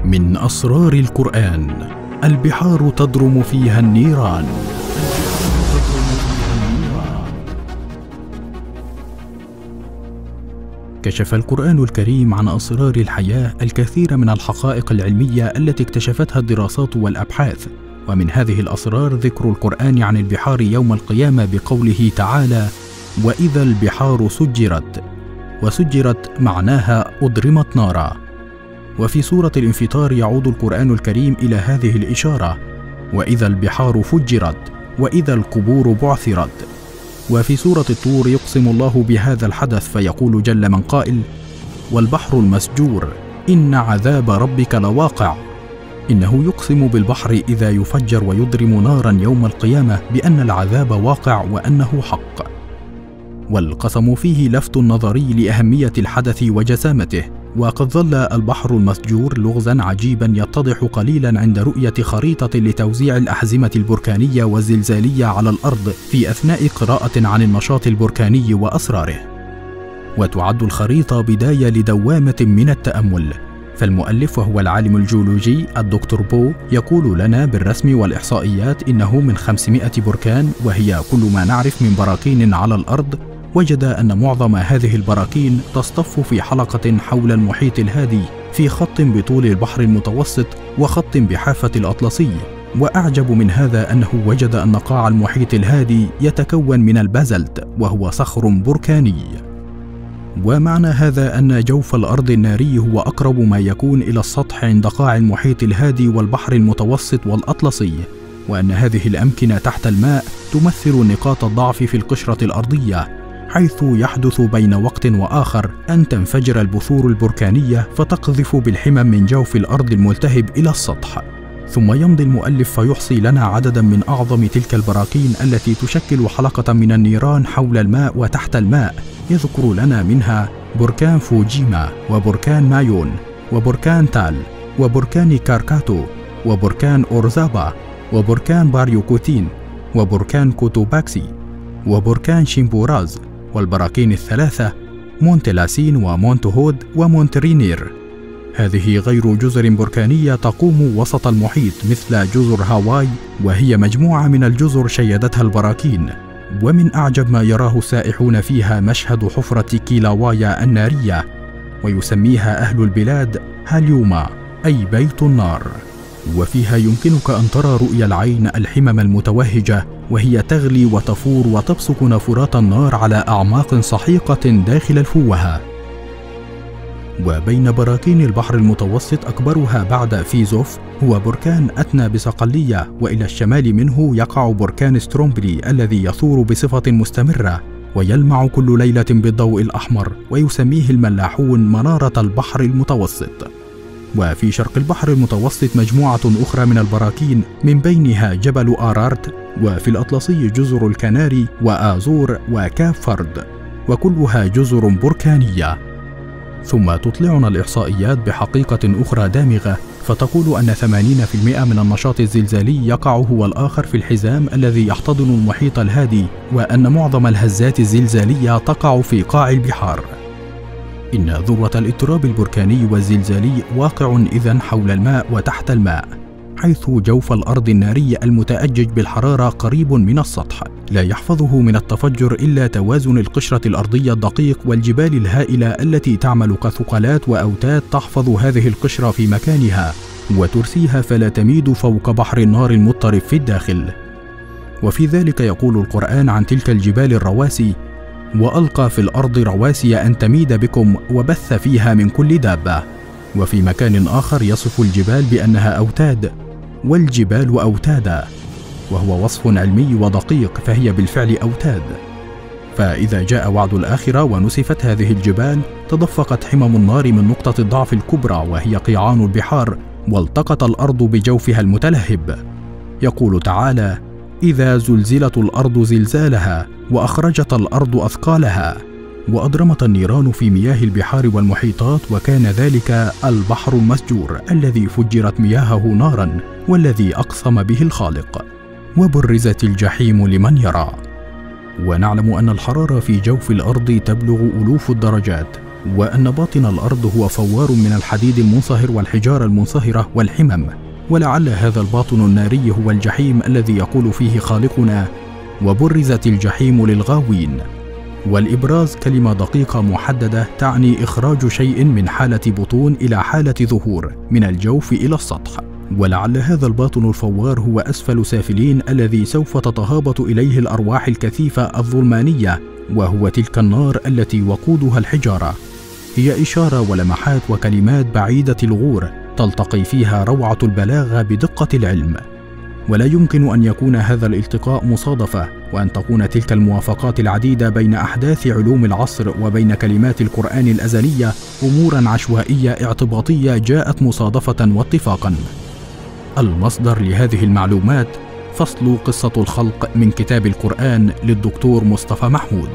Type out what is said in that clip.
من أسرار القرآن: البحار تضرم فيها النيران. كشف القرآن الكريم عن أسرار الحياة الكثير من الحقائق العلمية التي اكتشفتها الدراسات والأبحاث، ومن هذه الأسرار ذكر القرآن عن البحار يوم القيامة بقوله تعالى: وإذا البحار سجرت، وسجرت معناها أضرمت نارا. وفي سورة الانفطار يعود القرآن الكريم إلى هذه الإشارة: وإذا البحار فجرت، وإذا القبور بعثرت. وفي سورة الطور يقسم الله بهذا الحدث فيقول جل من قائل: والبحر المسجور إن عذاب ربك لواقع. إنه يقسم بالبحر إذا يفجر ويضرم نارا يوم القيامة بأن العذاب واقع وأنه حق. والقسم فيه لفت نظري لأهمية الحدث وجسامته، وقد ظل البحر المسجور لغزا عجيبا يتضح قليلا عند رؤية خريطة لتوزيع الأحزمة البركانية والزلزالية على الأرض في أثناء قراءة عن النشاط البركاني وأسراره. وتعد الخريطة بداية لدوامة من التأمل، فالمؤلف وهو العالم الجيولوجي الدكتور بو يقول لنا بالرسم والإحصائيات إنه من 500 بركان، وهي كل ما نعرف من براكين على الأرض. وجد أن معظم هذه البراكين تصطف في حلقة حول المحيط الهادي في خط بطول البحر المتوسط وخط بحافة الأطلسي. وأعجب من هذا أنه وجد أن قاع المحيط الهادي يتكون من البازلت، وهو صخر بركاني. ومعنى هذا أن جوف الأرض الناري هو أقرب ما يكون إلى السطح عند قاع المحيط الهادي والبحر المتوسط والأطلسي، وأن هذه الأمكنة تحت الماء تمثل نقاط الضعف في القشرة الأرضية، حيث يحدث بين وقت وآخر أن تنفجر البثور البركانية فتقذف بالحمم من جوف الأرض الملتهب إلى السطح. ثم يمضي المؤلف فيحصي لنا عددا من أعظم تلك البراكين التي تشكل حلقة من النيران حول الماء وتحت الماء. يذكر لنا منها بركان فوجيما، وبركان مايون، وبركان تال، وبركان كاركاتو، وبركان أورزابا، وبركان باريوكوتين، وبركان كوتوباكسي، وبركان شيمبوراز. والبراكين الثلاثة مونت لاسين ومونت هود ومونت رينير. هذه غير جزر بركانية تقوم وسط المحيط مثل جزر هاواي، وهي مجموعة من الجزر شيدتها البراكين. ومن أعجب ما يراه السائحون فيها مشهد حفرة كيلاوايا النارية، ويسميها أهل البلاد هاليوما، أي بيت النار. وفيها يمكنك أن ترى رؤيا العين الحمم المتوهجة وهي تغلي وتفور وتبصق نافورات النار على أعماق سحيقة داخل الفوهة. وبين براكين البحر المتوسط أكبرها بعد فيزوف هو بركان أتنا بصقلية، وإلى الشمال منه يقع بركان سترومبلي الذي يثور بصفة مستمرة ويلمع كل ليلة بالضوء الأحمر، ويسميه الملاحون منارة البحر المتوسط. وفي شرق البحر المتوسط مجموعة أخرى من البراكين، من بينها جبل آرارت، وفي الأطلسي جزر الكناري وآزور وكاب فرد، وكلها جزر بركانية. ثم تطلعنا الإحصائيات بحقيقة أخرى دامغة، فتقول أن 80% من النشاط الزلزالي يقع هو الآخر في الحزام الذي يحتضن المحيط الهادي، وأن معظم الهزات الزلزالية تقع في قاع البحار. إن ذروة الاضطراب البركاني والزلزالي واقع إذن حول الماء وتحت الماء، حيث جوف الأرض الناري المتأجج بالحرارة قريب من السطح، لا يحفظه من التفجر إلا توازن القشرة الأرضية الدقيق والجبال الهائلة التي تعمل كثقلات وأوتاد تحفظ هذه القشرة في مكانها وترسيها فلا تميد فوق بحر النار المضطرب في الداخل. وفي ذلك يقول القرآن عن تلك الجبال الرواسي: وألقى في الأرض رواسي أن تميد بكم وبث فيها من كل دابة. وفي مكان آخر يصف الجبال بأنها أوتاد، والجبال أوتادا، وهو وصف علمي ودقيق، فهي بالفعل أوتاد. فإذا جاء وعد الآخرة ونسفت هذه الجبال تدفقت حمم النار من نقطة الضعف الكبرى وهي قيعان البحار، والتقت الأرض بجوفها المتلهب. يقول تعالى: إذا زلزلت الأرض زلزالها وأخرجت الأرض أثقالها. وأضرمت النيران في مياه البحار والمحيطات، وكان ذلك البحر المسجور الذي فجرت مياهه نارا، والذي أقسم به الخالق. وبرزت الجحيم لمن يرى. ونعلم أن الحرارة في جوف الأرض تبلغ ألوف الدرجات، وأن باطن الأرض هو فوار من الحديد المنصهر والحجارة المنصهرة والحمم، ولعل هذا الباطن الناري هو الجحيم الذي يقول فيه خالقنا: وبرزت الجحيم للغاوين. والإبراز كلمة دقيقة محددة تعني إخراج شيء من حالة بطون إلى حالة ظهور، من الجوف إلى السطح. ولعل هذا الباطن الفوار هو أسفل سافلين الذي سوف تتهابط إليه الأرواح الكثيفة الظلمانية، وهو تلك النار التي وقودها الحجارة. هي إشارة ولمحات وكلمات بعيدة الغور تلتقي فيها روعة البلاغة بدقة العلم، ولا يمكن أن يكون هذا الالتقاء مصادفة، وأن تكون تلك الموافقات العديدة بين أحداث علوم العصر وبين كلمات القرآن الأزلية أموراً عشوائية اعتباطية جاءت مصادفة واتفاقاً. المصدر لهذه المعلومات: فصل قصة الخلق من كتاب القرآن للدكتور مصطفى محمود.